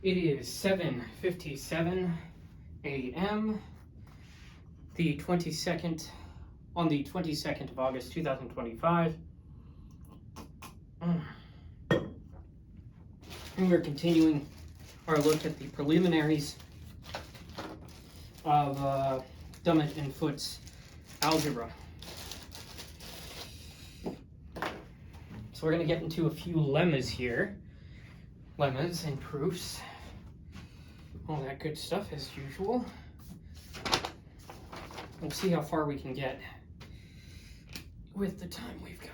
It is 7:57 a.m. the 22nd on the 22nd of August 2025. And we're continuing our look at the preliminaries of Dummett and Foote's algebra. So we're going to get into a few lemmas here. Lemmas and proofs. All that good stuff as usual. We'll see how far we can get with the time we've got,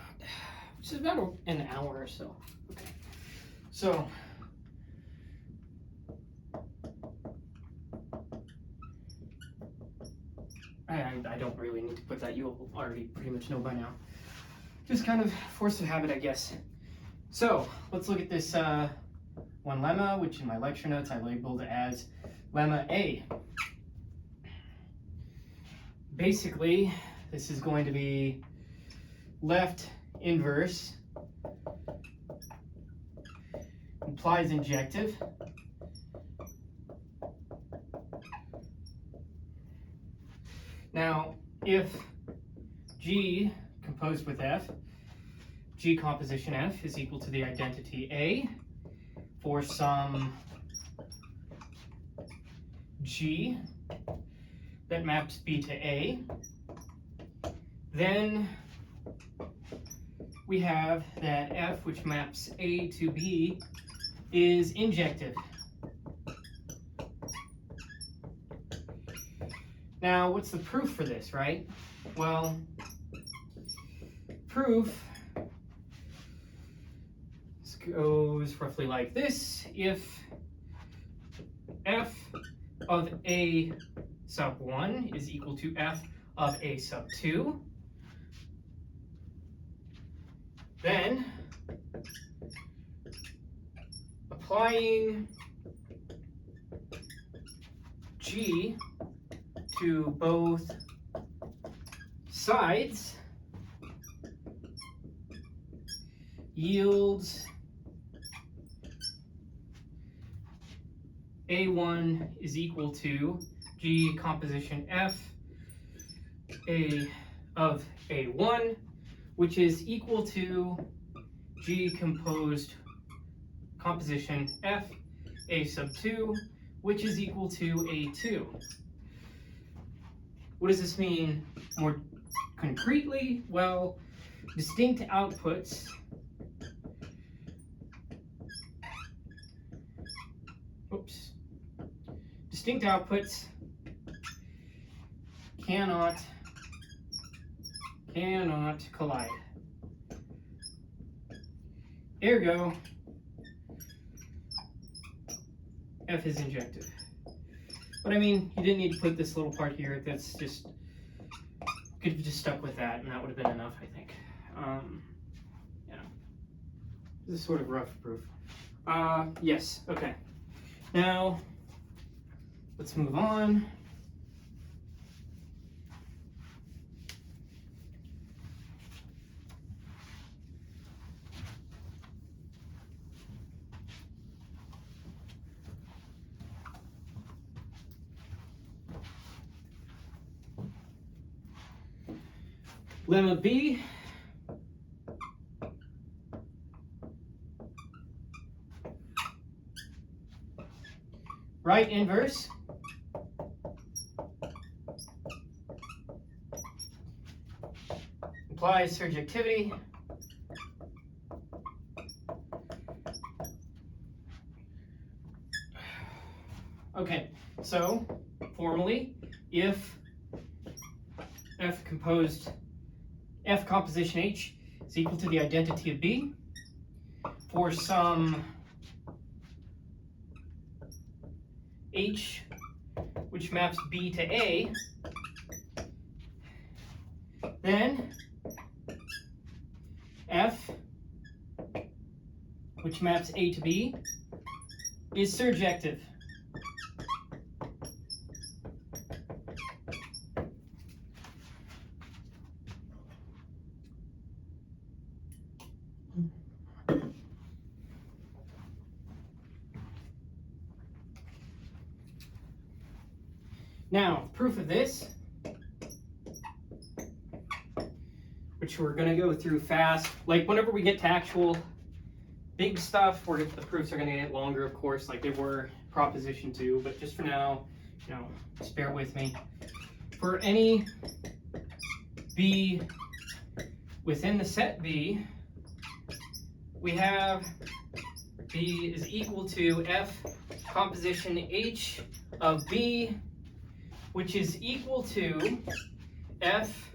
which is about an hour or so. Okay. So, I don't really need to put that. You'll already pretty much know by now. Just kind of force of habit, I guess. So, let's look at this one lemma, which in my lecture notes I labeled as lemma A. Basically, this is going to be left inverse implies injective. Now, if G composed with F, G composition F is equal to the identity A for some G that maps B to A, then we have that F, which maps A to B, is injective. Now, what's the proof for this, right? Well, proof goes roughly like this. If F of A sub 1 is equal to F of A sub 2, then applying G to both sides yields A1 is equal to G composition F A of A1, which is equal to G composed composition F A sub 2, which is equal to A2. What does this mean more concretely? Well, distinct outputs distinct outputs cannot collide. Ergo, F is injective. But I mean, you didn't need to put this little part here. That's just, could have just stuck with that, and that would have been enough, I think. Yeah. This is sort of rough proof. Yes, okay. Now, let's move on. Lemma B. Right inverse implies surjectivity. Okay, so formally, if F composition H is equal to the identity of B for some H which maps B to A, then F which maps A to B is surjective. Now, proof of this, which we're going to go through fast. Like, whenever we get to actual big stuff, the proofs are going to get longer, of course, like they were proposition 2. But just for now, just bear with me. For any B within the set B, we have B is equal to F composition H of B, which is equal to F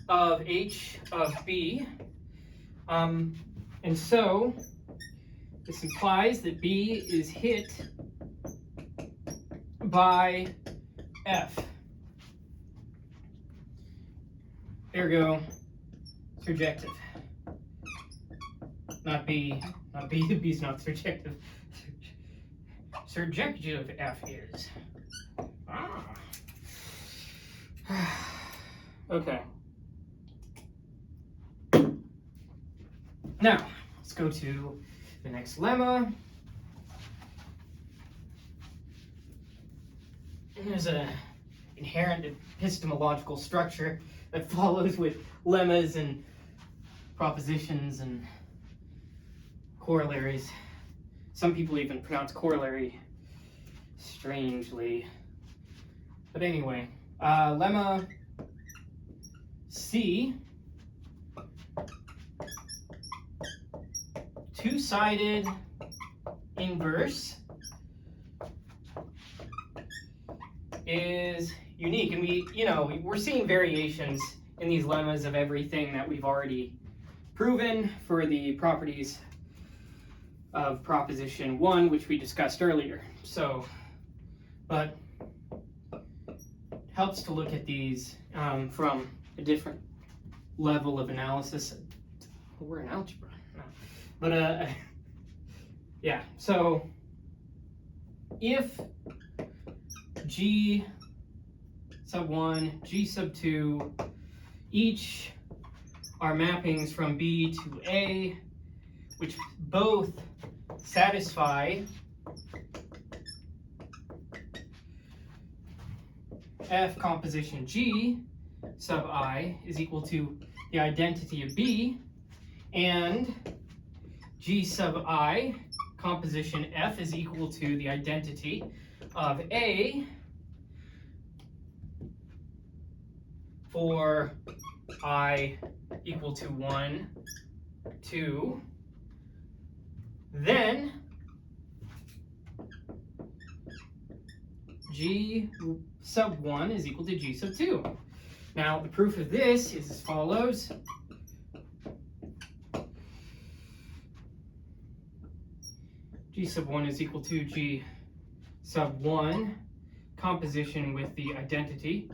of H of B. And so this implies that B is hit by F. Ergo, surjective. Not B. Not B. B's not surjective. Surjective F is. Okay. Now, let's go to the next lemma. And there's an inherent epistemological structure that follows with lemmas and propositions and corollaries. Some people even pronounce corollary strangely. But anyway, lemma C, two-sided inverse is unique, and we're seeing variations in these lemmas of everything that we've already proven for the properties of proposition 1, which we discussed earlier. So, but helps to look at these from a different level of analysis. We're in algebra. No. But yeah, so if G sub 1, G sub 2, each are mappings from B to A, which both satisfy F composition G sub I is equal to the identity of B, and G sub I composition F is equal to the identity of A for I equal to 1, 2, then G sub 1 is equal to G sub 2. Now, the proof of this is as follows. G sub 1 is equal to G sub 1 composition with the identity.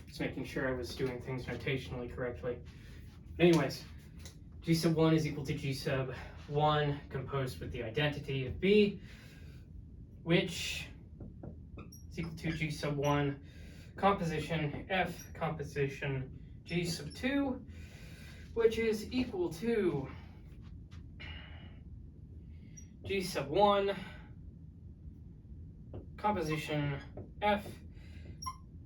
Just making sure I was doing things notationally correctly. Anyways, G sub 1 is equal to G sub 1 composed with the identity of B, which is equal to G sub 1 composition F composition G sub 2, which is equal to G sub 1 composition F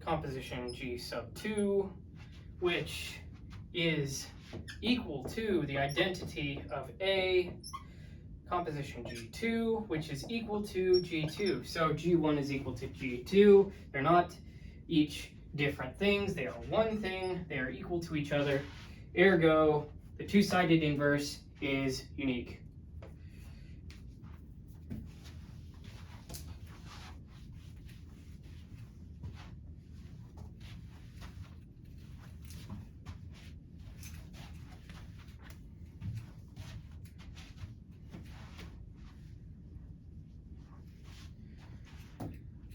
composition G sub 2, which is equal to the identity of A composition G2, which is equal to G2. So G1 is equal to G2. They're not each different things. They are one thing. They are equal to each other. Ergo, the two-sided inverse is unique.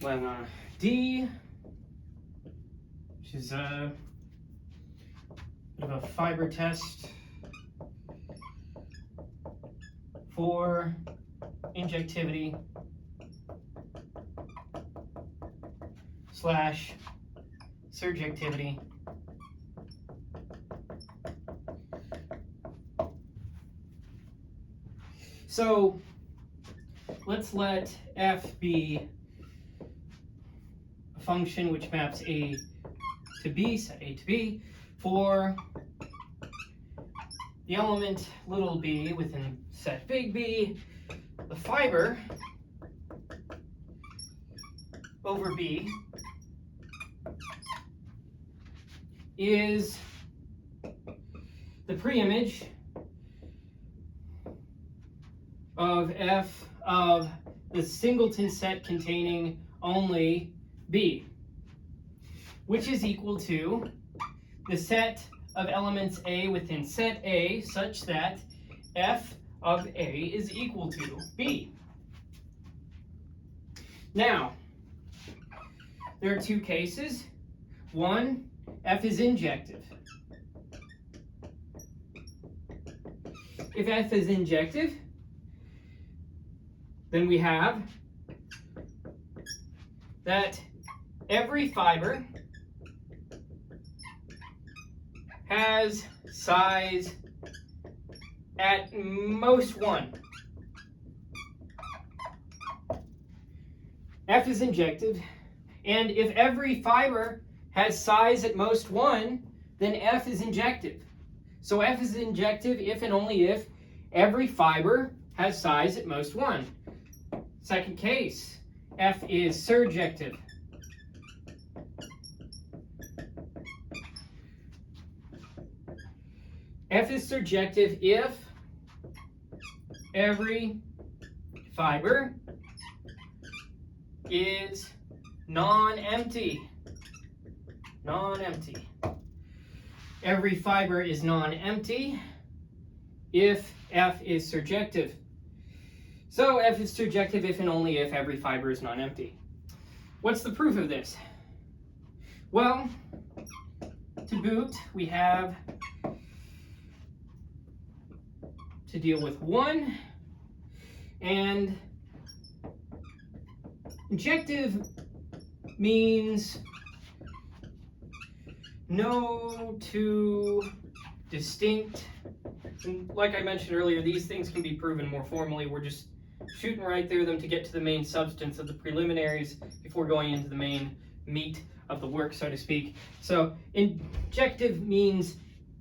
lemma D, which is a bit of a fiber test for injectivity / surjectivity So let's let f be a function which maps A to B, set A to B, for the element little b within set big B, the fiber over B is the preimage of f of the singleton set containing only B, which is equal to the set of elements A within set A such that f of A is equal to B. Now, there are two cases. One, f is injective. If f is injective, then we have that every fiber has size at most 1. F is injective, and if every fiber has size at most 1, then F is injective. So F is injective if and only if every fiber has size at most 1. Second case, F is surjective. F is surjective if every fiber is non-empty. Non-empty. Every fiber is non-empty if F is surjective. So F is surjective if and only if every fiber is non-empty. What's the proof of this? Well, to boot, we have to deal with 1, and injective means no two distinct, and like I mentioned earlier, these things can be proven more formally. We're just shooting right through them to get to the main substance of the preliminaries before going into the main meat of the work, so to speak. So injective means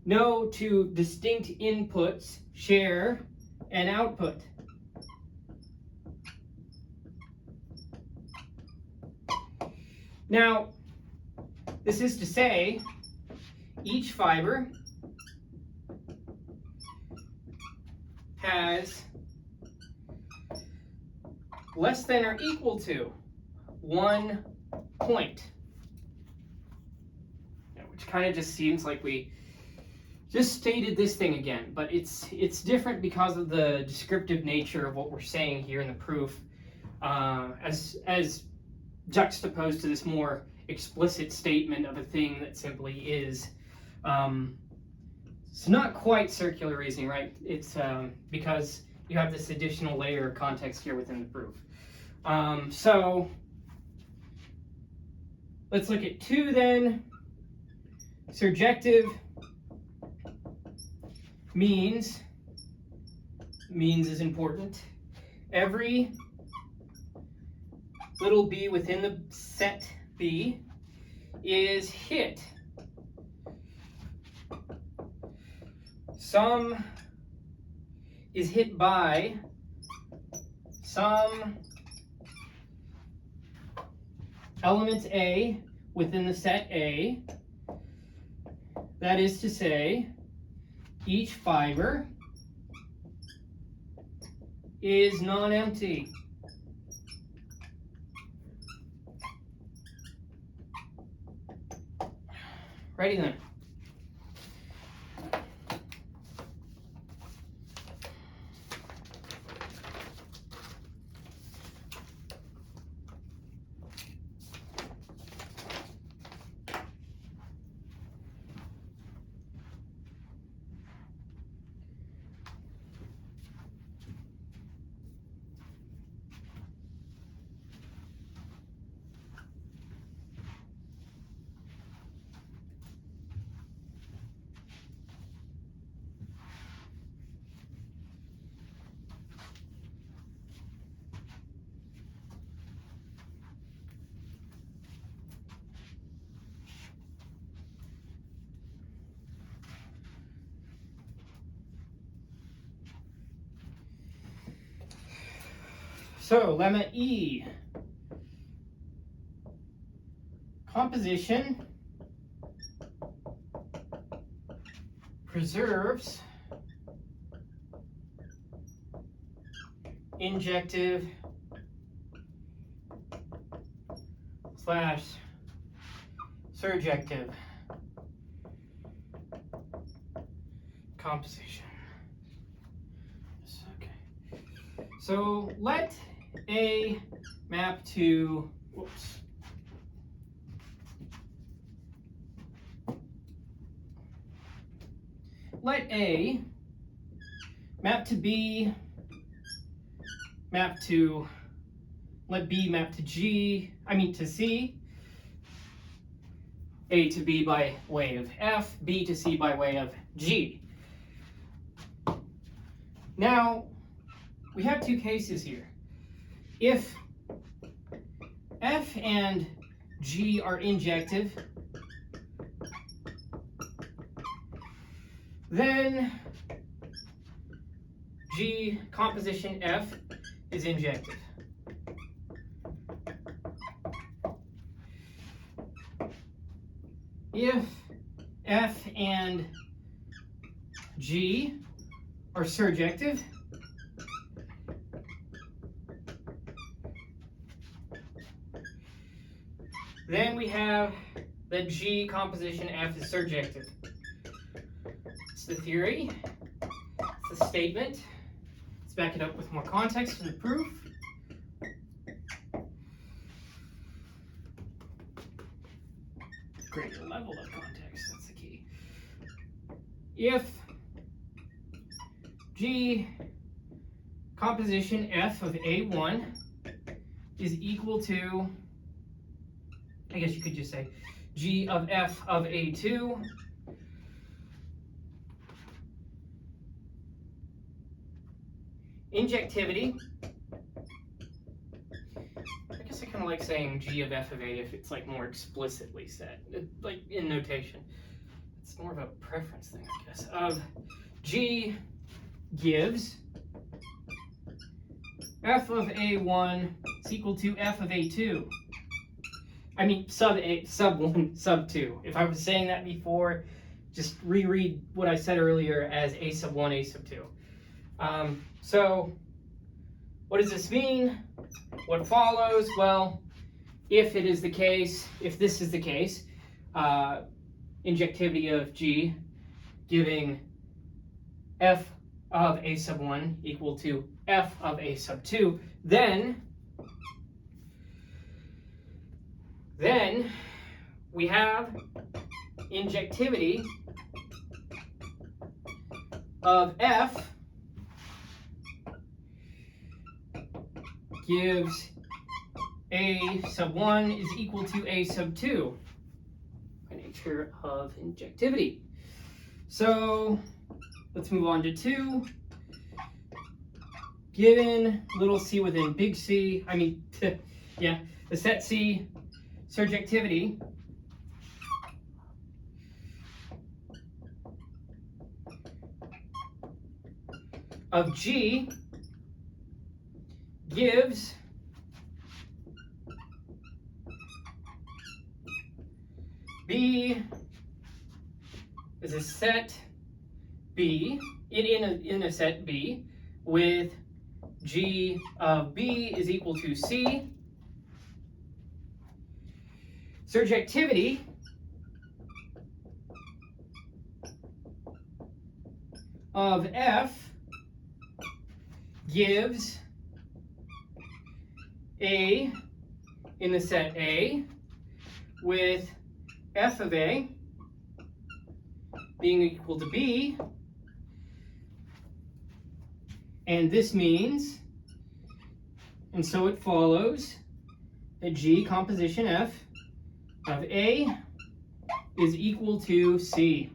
no two distinct inputs share an output. Now, this is to say, each fiber has less than or equal to 1 point. Which kind of just seems like we just stated this thing again, but it's different because of the descriptive nature of what we're saying here in the proof, as juxtaposed to this more explicit statement of a thing that simply is. It's not quite circular reasoning, right? It's because you have this additional layer of context here within the proof. So let's look at 2 then. Surjective means is important. Every little b within the set B is hit. Some is hit by some element A within the set A. That is to say, each fiber is non-empty. Righty then. So lemma E, composition preserves injective / surjective composition. Okay. So let A map to, whoops. Let A map to B, map to, let B map to G, to C, A to B by way of F, B to C by way of G. Now, we have two cases here. If F and G are injective, then G composition F is injective. If F and G are surjective, then we have that G composition F is surjective. It's the theory, it's the statement. Let's back it up with more context in the proof. Greater level of context, that's the key. If G composition F of A1 is equal to, I guess you could just say G of F of A2 injectivity, I guess I kind of like saying G of F of A if it's like more explicitly said, like in notation. It's more of a preference thing, I guess. Of G gives F of A1 is equal to F of A2. Sub A, sub 1, sub 2. If I was saying that before, just reread what I said earlier as A sub 1, A sub 2. So, what does this mean? What follows? Well, if it is the case, if this is the case, injectivity of G giving F of A sub 1 equal to F of A sub 2, then we have injectivity of F gives A sub 1 is equal to A sub 2 by nature of injectivity. So let's move on to 2. Given little c within big C, the set C surjectivity of G gives B is a set B in a set B with G of B is equal to C. Surjectivity of F gives A in the set A with F of A being equal to B, and this means, and so it follows, that G composition F of A is equal to C.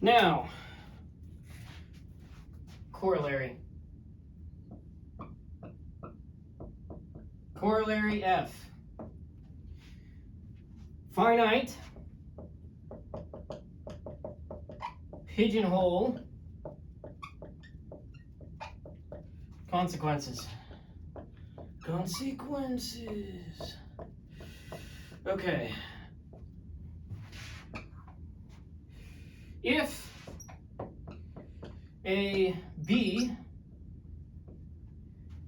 Now, corollary. Corollary F. Finite, pigeonhole, consequences. Consequences. Okay. If A, B,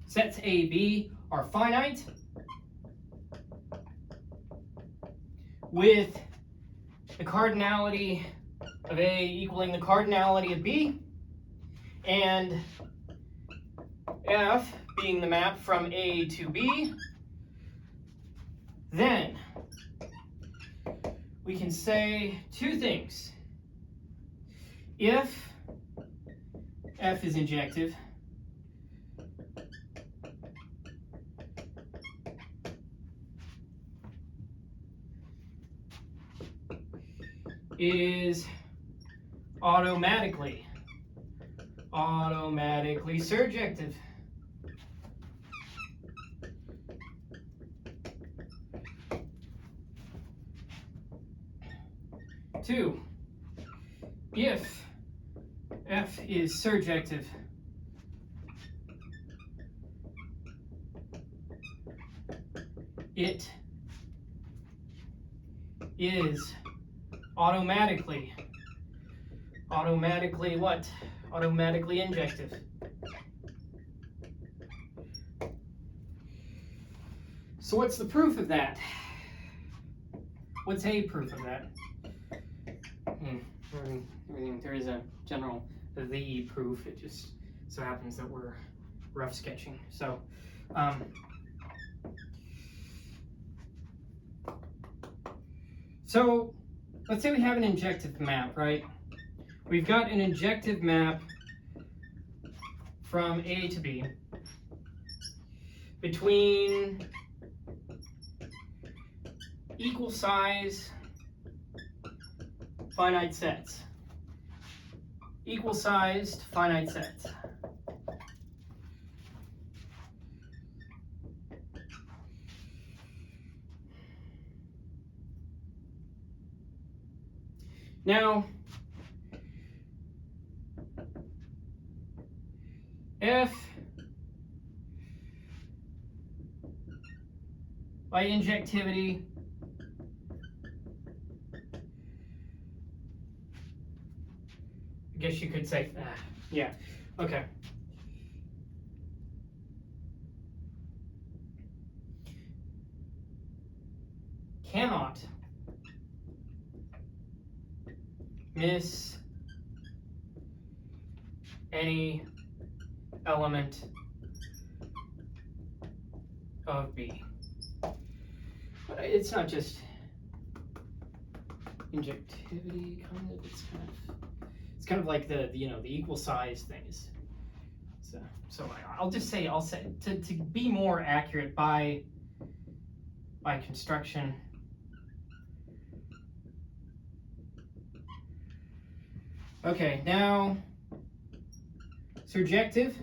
sets A, B are finite with the cardinality of A equaling the cardinality of B, and F being the map from A to B, then we can say two things. If F is injective, it is automatically surjective. Two, if F is surjective, it is automatically what? Automatically injective. So what's the proof of that? What's a proof of that? There is a general the proof. It just so happens that we're rough sketching. So so let's say we have an injective map, right? We've got an injective map from A to B between equal size finite sets. Equal sized finite sets. Now, if by injectivity I guess you could say, yeah, okay. Cannot miss any element of B. But it's not just injectivity, kind of. It's kind of like the equal size things. So I'll say to be more accurate by construction. Okay, now surjective.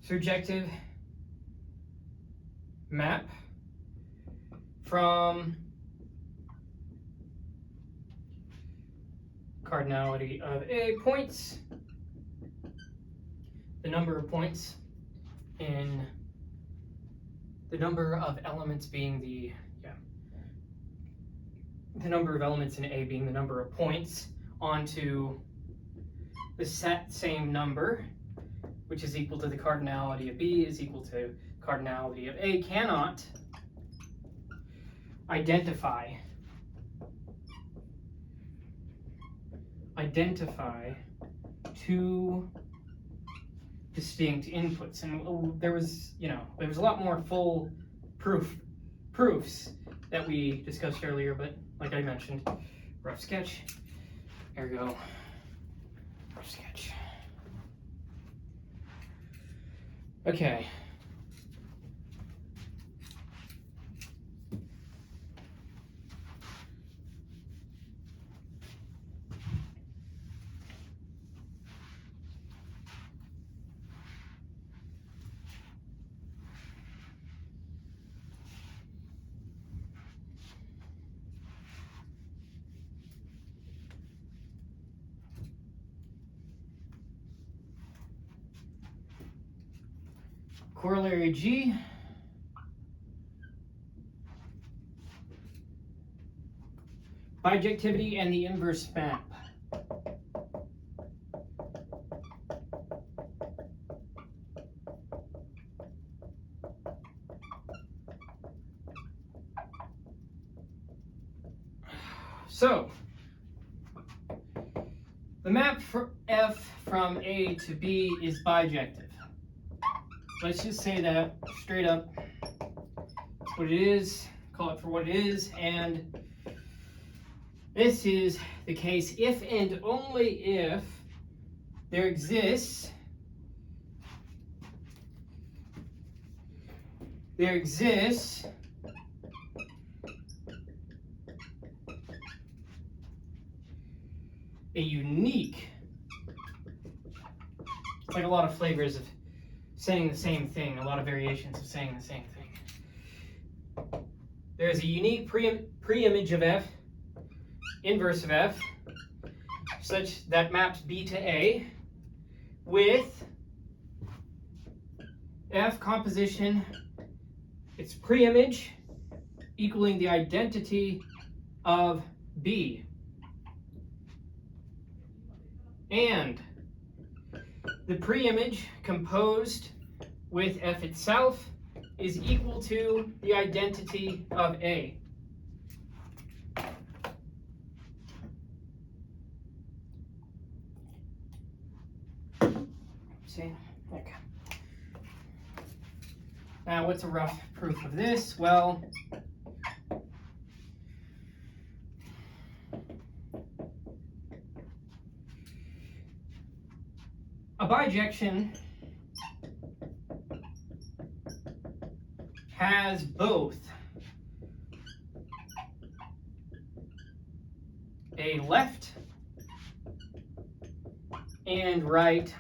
Surjective map from cardinality of A points, the number of points in the number of elements being the number of elements in A being the number of points onto the set same number, which is equal to the cardinality of B is equal to cardinality of A, cannot identify two distinct inputs. And there was a lot more full proofs that we discussed earlier, but like I mentioned, rough sketch, ergo rough sketch. Okay. corollary G bijectivity and the inverse map. So, the map for F from A to B is bijective. Let's just say that straight up. That's what it is. Call it for what it is. And this is the case if and only if there exists a unique, it's like a lot of flavors of saying the same thing, a lot of variations of saying the same thing. There's a unique pre-image of F, inverse of F, such that maps B to A with F composition, its pre-image equaling the identity of B. And the pre-image composed with F itself is equal to the identity of A. See? Okay. Now, what's a rough proof of this? Well, a bijection has both a left and right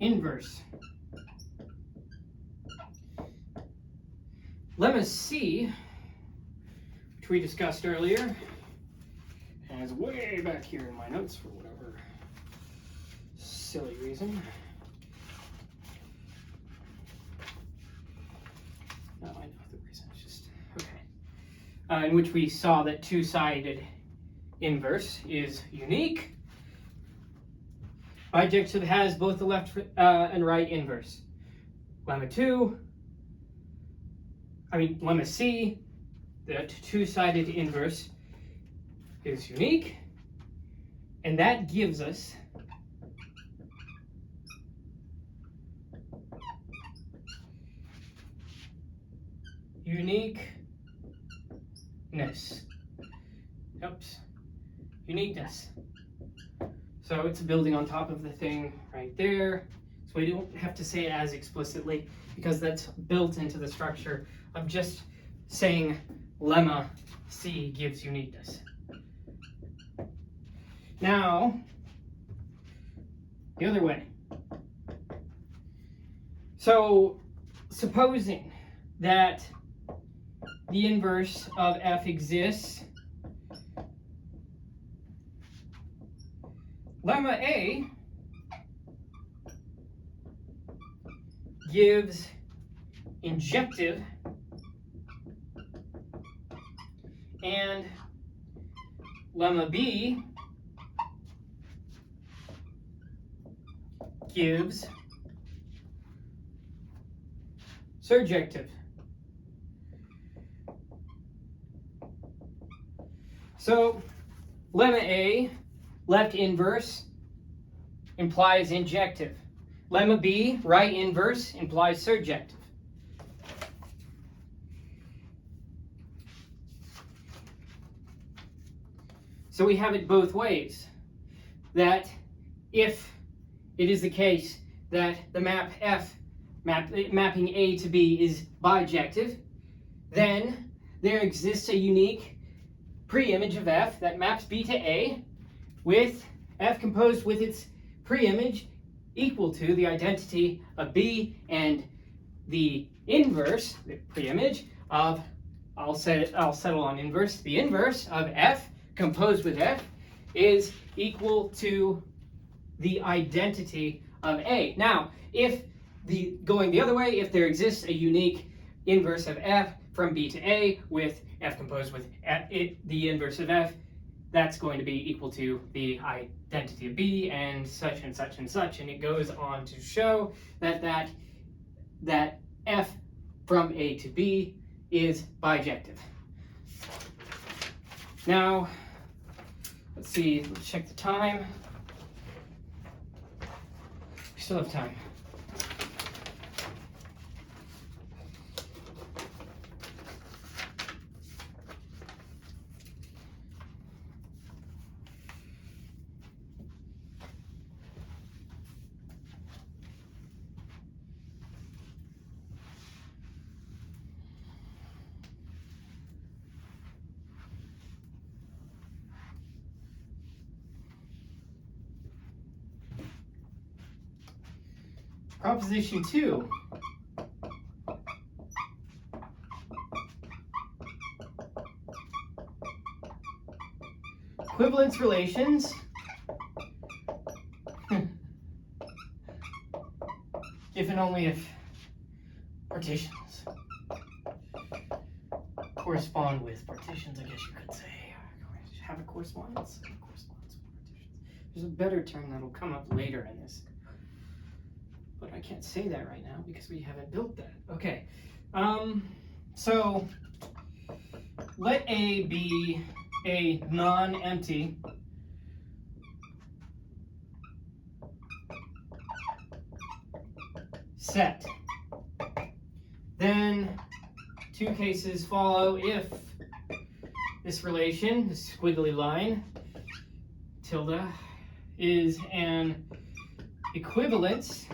inverse. Lemma C, which we discussed earlier, and is way back here in my notes for whatever silly reason. No, I know the reason. It's just okay. In which we saw that two-sided inverse is unique. Bijective has both the left and right inverse. Lemma C, that two-sided inverse is unique, and that gives us uniqueness. Uniqueness. So it's building on top of the thing right there. So we don't have to say it as explicitly because that's built into the structure of just saying lemma C gives uniqueness. Now, the other way. So, supposing that the inverse of F exists, lemma A gives injective and lemma B gives surjective. So lemma A, left inverse, implies injective. Lemma B, right inverse, implies surjective. So we have it both ways. That if it is the case that the map F, mapping A to B, is bijective, then there exists a unique pre-image of F that maps B to A with F composed with its pre-image equal to the identity of B, and the inverse, the pre-image of, I'll settle on inverse, the inverse of F composed with F is equal to the identity of A. Now, if going the other way, if there exists a unique inverse of f from B to A with f composed with the inverse of f, that's going to be equal to the identity of B and such and such and such, and it goes on to show that f from A to B is bijective. Now, let's see, let's check the time. We still have time. Proposition 2. Equivalence relations if and only if partitions correspond with partitions, I guess you could say. Have a correspondence. There's a better term that'll come up later in this, but I can't say that right now because we haven't built that. Okay, so let A be a non-empty set. Then two cases follow if this relation, this squiggly line, tilde, is an equivalence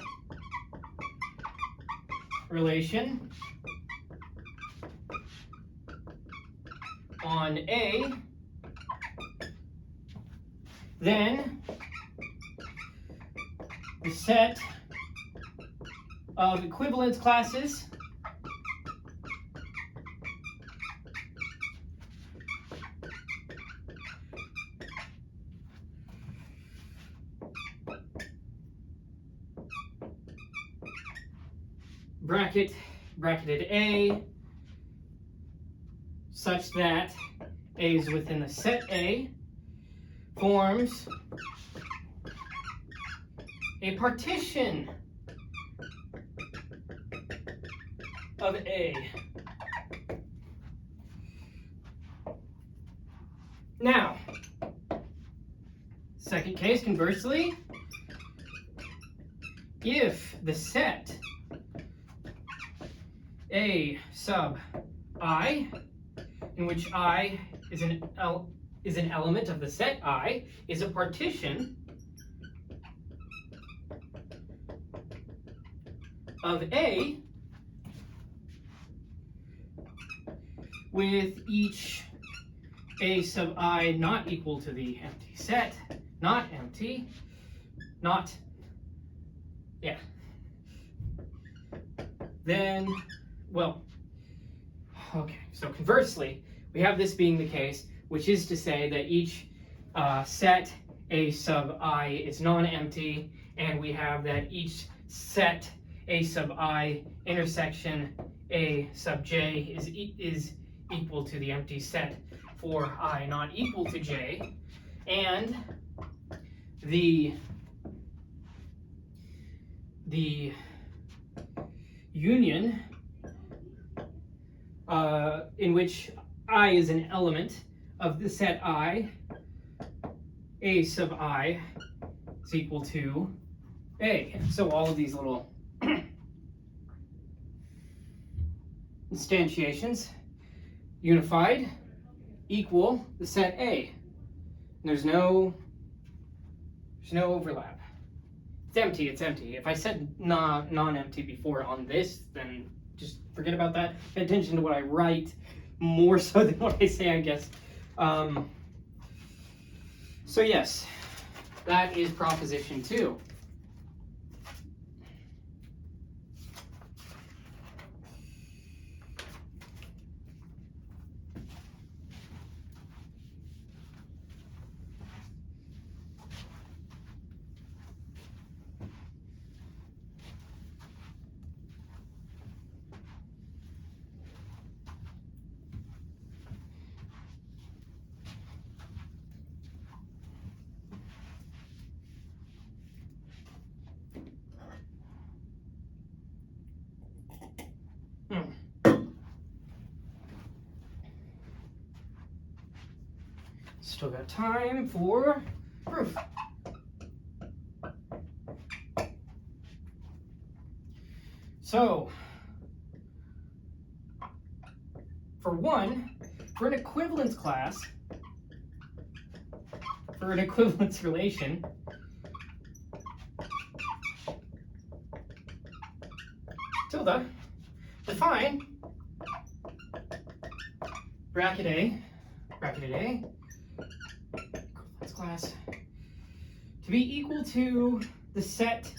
relation on A, then the set of equivalence classes bracketed A such that A is within the set A forms a partition of A. Now, second case, conversely, if the set A sub I, in which I is an element of the set I, is a partition of A with each A sub I not equal to the empty set, not empty, then, well, okay, so conversely, we have this being the case, which is to say that each set A sub I is non-empty, and we have that each set A sub I intersection A sub J is equal to the empty set for I not equal to J, and the union in which I is an element of the set I, A sub I is equal to A. So all of these little instantiations unified equal the set A. And there's no overlap. It's empty, it's empty. If I said non-empty before on this, then just forget about that. Pay attention to what I write more so than what I say, I guess. So yes, that is proposition 2. Still got time for proof. So, for an equivalence class, for an equivalence relation, tilde, define bracket A, equivalence class, to be equal to the set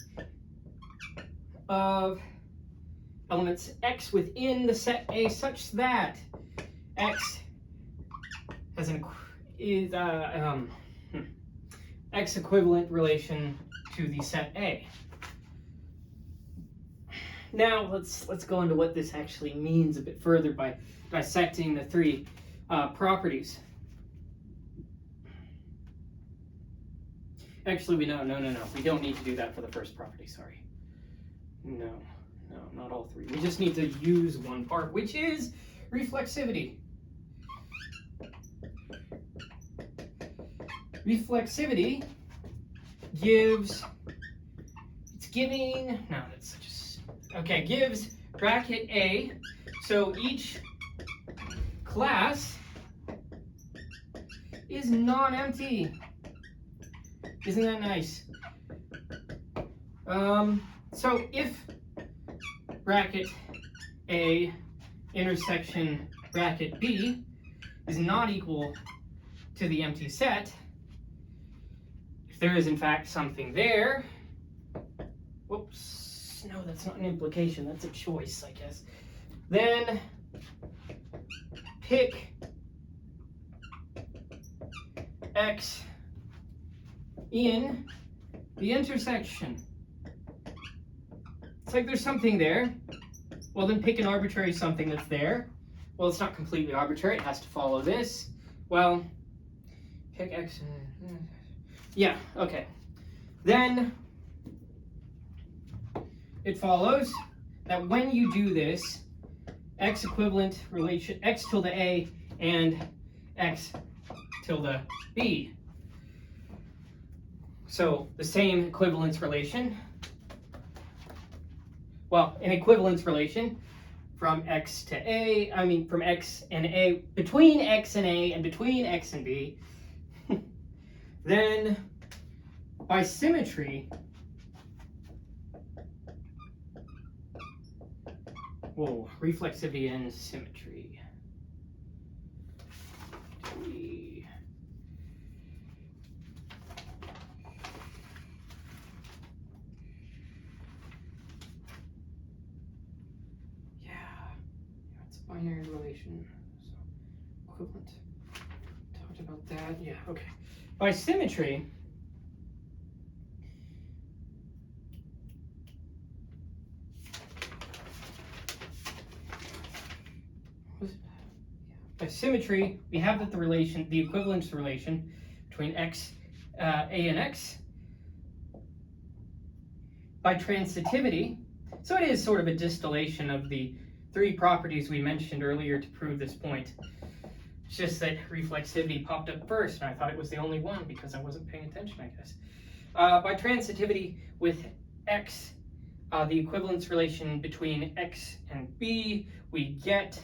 of elements x within the set A such that x has x equivalent relation to the set A. Now let's go into what this actually means a bit further by dissecting the three properties. Actually, we no, we don't need to do that for the first property. Sorry. No, not all three. We just need to use one part, which is reflexivity. Reflexivity gives bracket A, so each class is non-empty. Isn't that nice? So if bracket A intersection bracket B is not equal to the empty set, if there is in fact something there, whoops, no, that's not an implication, that's a choice, I guess. Then pick x in the intersection. It's like there's something there. Well, then pick an arbitrary something that's there. Well, it's not completely arbitrary. It has to follow this. Well, pick x. Yeah, okay. Then it follows that when you do this, x equivalent relation, x tilde A and x tilde B. So the same equivalence relation. Well, an equivalence relation from x to A, from x and A, between x and A and between x and B. Then by symmetry, reflexivity and symmetry. Binary relation, so equivalent. Talked about that, yeah, okay. By symmetry, we have that the equivalence relation between x, A and x, by transitivity. So it is sort of a distillation of the three properties we mentioned earlier to prove this point. It's just that reflexivity popped up first, and I thought it was the only one because I wasn't paying attention, I guess. By transitivity with x, the equivalence relation between x and b, we get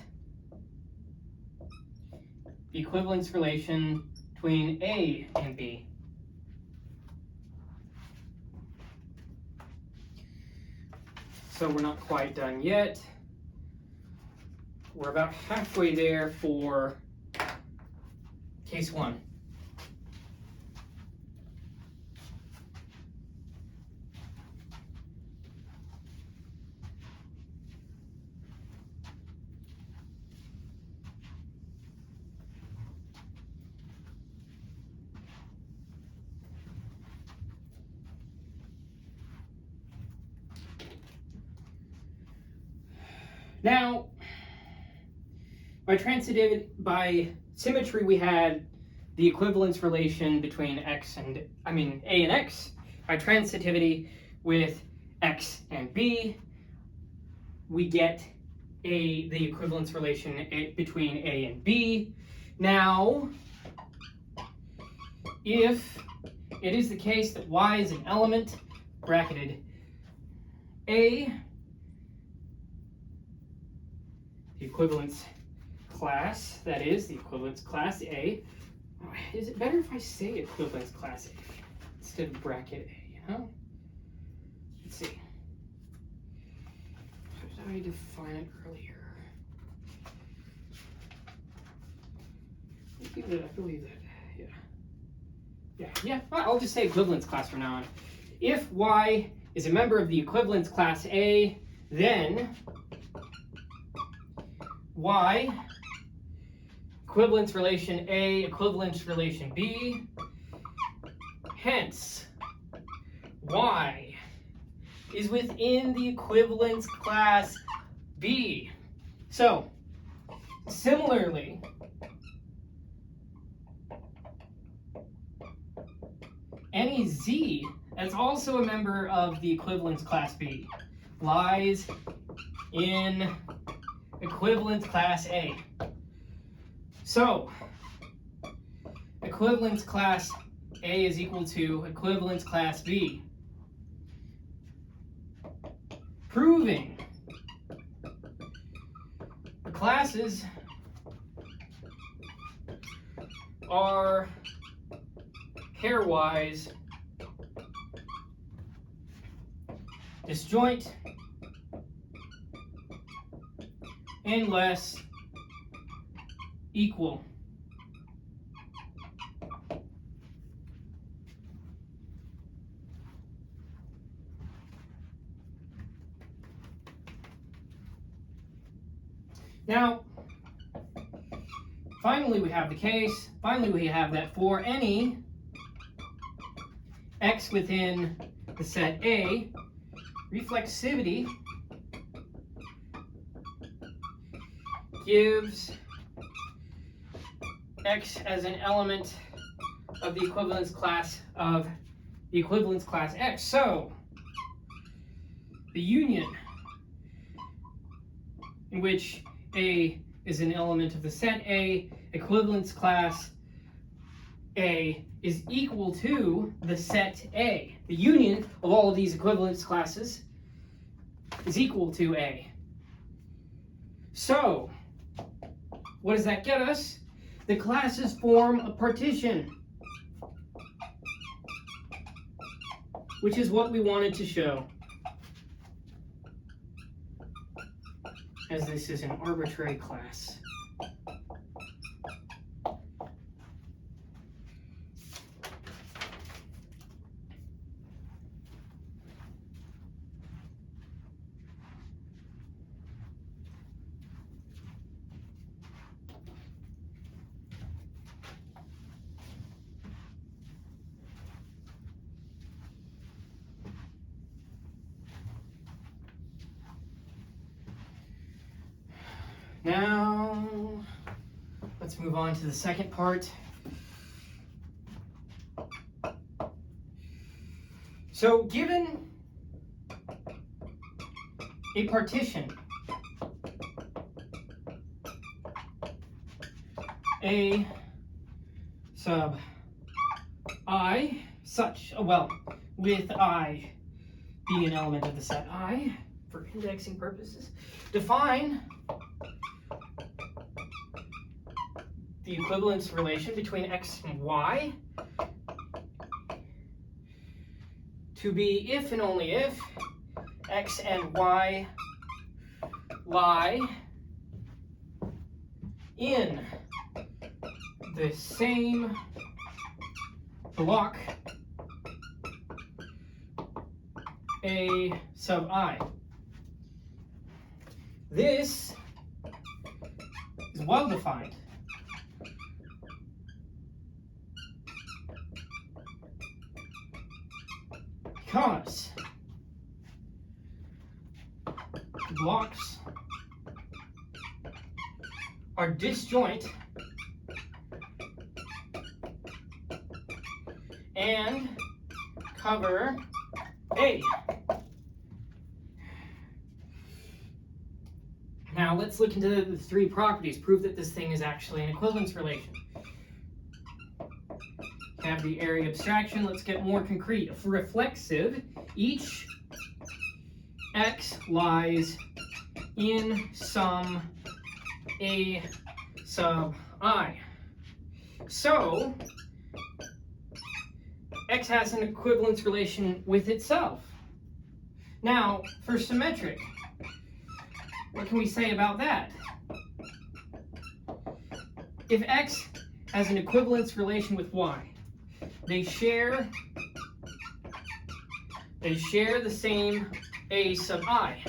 the equivalence relation between A and B. So we're not quite done yet. We're about halfway there for case 1. Now, by symmetry, we had the equivalence relation between A and X. By transitivity with X and B, we get the equivalence relation between A and B. Now, if it is the case that y is an element, bracketed A, the equivalence class, that is, the equivalence class A. Is it better if I say equivalence class A instead of bracket A, you know? Let's see. How did I define it earlier? I believe that, yeah. I'll just say equivalence class from now on. If y is a member of the equivalence class A, then y equivalence relation A, equivalence relation B, hence y is within the equivalence class B. So, similarly, any z that's also a member of the equivalence class B lies in equivalence class A. So, equivalence class A is equal to equivalence class B. Proving the classes are pairwise disjoint unless equal. Now, finally we have the case, finally we have that for any x within the set A, reflexivity gives x as an element of the equivalence class X. So, the union in which A is an element of the set A, equivalence class A is equal to the set A. The union of all of these equivalence classes is equal to A. So, what does that get us? The classes form a partition, which is what we wanted to show. As this is an arbitrary class. Now, let's move on to the second part. So, given a partition, A sub I, such, with I being an element of the set I, for indexing purposes, define the equivalence relation between x and y to be if and only if x and y lie in the same block A sub I. This is well defined. Because blocks are disjoint and cover A. Now let's look into the three properties, prove that this thing is actually an equivalence relation. have the area abstraction. Let's get more concrete. If reflexive, each x lies in some a sub I. So x has an equivalence relation with itself. Now, for symmetric, what can we say about that? If x has an equivalence relation with y, they share the same a sub I.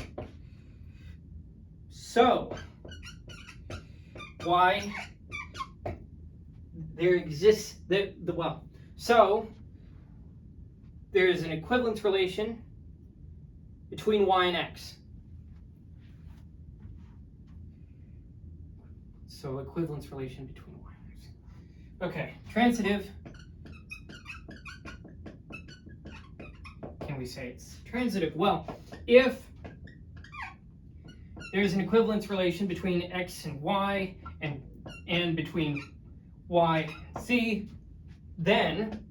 So y, there exists so there is an equivalence relation between y and x. So equivalence relation between y and x. Okay, transitive. Can we say it's transitive? Well, if there's an equivalence relation between x and y and between y and z, then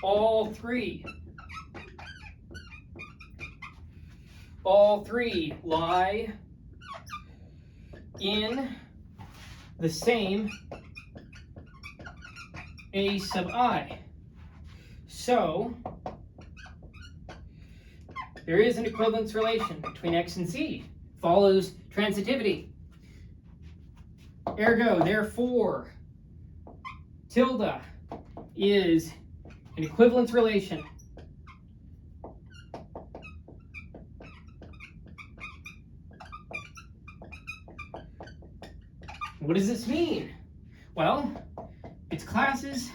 all three lie in the same a sub I. So there is an equivalence relation between x and z. Follows transitivity. Ergo, therefore, tilde is an equivalence relation What does this mean? Well, its classes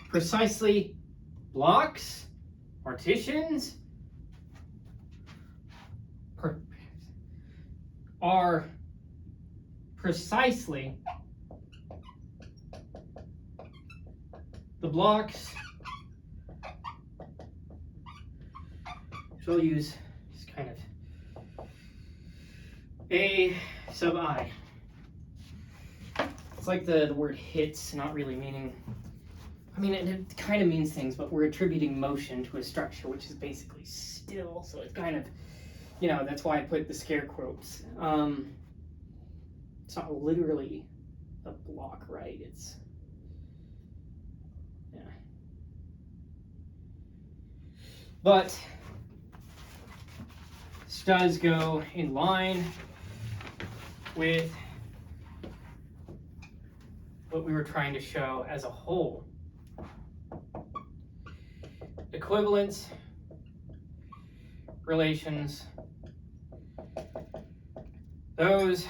precisely blocks, partitions, are precisely the blocks, which I'll use just kind of A sub I. It's like the word hits not really meaning, I mean, it kind of means things, but we're attributing motion to a structure, which is basically still, so it's kind of, you know, that's why I put the scare quotes. It's not literally a block, right? It's, yeah. But this does go in line with what we were trying to show as a whole. Equivalence relations, those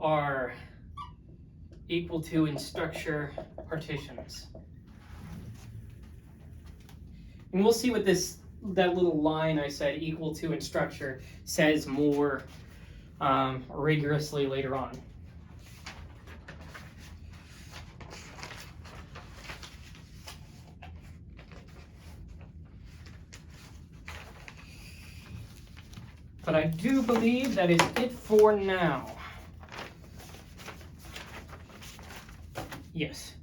are equal to in structure partitions. And we'll see what that little line I said, equal to in structure, says more rigorously later on. But I do believe that is it for now. Yes.